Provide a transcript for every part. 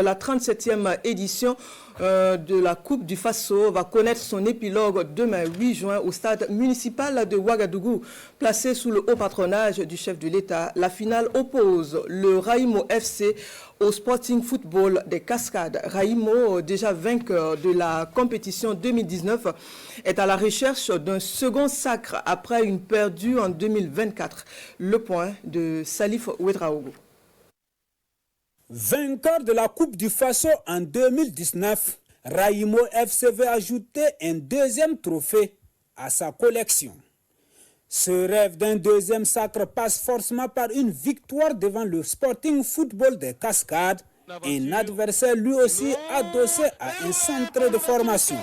La 37e édition de la Coupe du Faso va connaître son épilogue demain 8 juin au stade municipal de Ouagadougou. Placé sous le haut patronage du chef de l'État, la finale oppose le Raïmo FC au Sporting Football des Cascades. Raïmo, déjà vainqueur de la compétition 2019, est à la recherche d'un second sacre après une perdue en 2024. Le point de Salif Ouedraogo. Vainqueur de la Coupe du Faso en 2019, Raïmo FC veut ajouter un deuxième trophée à sa collection. Ce rêve d'un deuxième sacre passe forcément par une victoire devant le Sporting Football des Cascades, un adversaire lui aussi adossé à un centre de formation.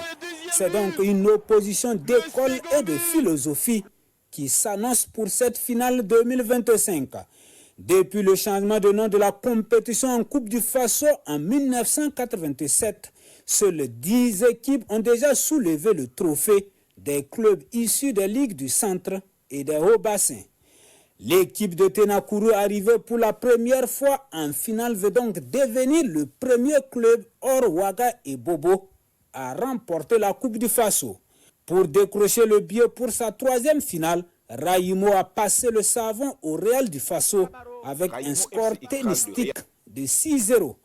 C'est donc une opposition d'école et de philosophie qui s'annonce pour cette finale 2025. Depuis le changement de nom de la compétition en Coupe du Faso en 1987, seules 10 équipes ont déjà soulevé le trophée des clubs issus des ligues du centre et des hauts bassins. L'équipe de Tenakuru, arrivée pour la première fois en finale, veut donc devenir le premier club hors Ouaga et Bobo à remporter la Coupe du Faso. Pour décrocher le billet pour sa troisième finale, Raïmo a passé le savon au Real du Faso avec un score tennistique de 6-0.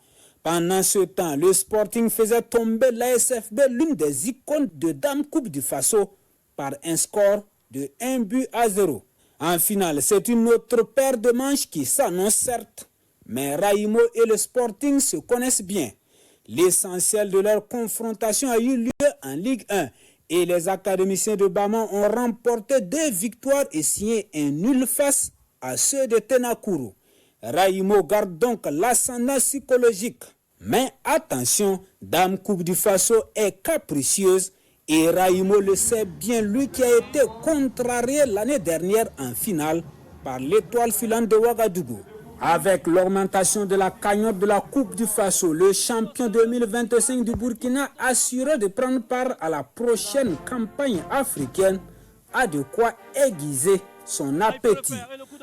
Pendant ce temps, le Sporting faisait tomber l'ASFB, l'une des icônes de Dame Coupe du Faso, par un score de 1-0. En finale, c'est une autre paire de manches qui s'annonce certes, mais Raïmo et le Sporting se connaissent bien. L'essentiel de leur confrontation a eu lieu en Ligue 1. Et les académiciens de Baman ont remporté 2 victoires et signé un nul face à ceux de Tenakuru. Raïmo garde donc l'ascendant psychologique. Mais attention, Dame Coupe du Faso est capricieuse et Raïmo le sait bien, lui qui a été contrarié l'année dernière en finale par l'étoile filante de Ouagadougou. Avec l'augmentation de la cagnotte de la Coupe du Faso, le champion 2025 du Burkina assuré de prendre part à la prochaine campagne africaine a de quoi aiguiser son appétit.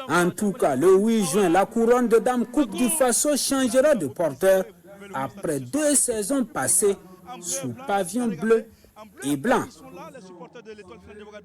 En tout cas, le 8 juin, la couronne de Dame Coupe du Faso changera de porteur après 2 saisons passées sous pavillon bleu et blanc.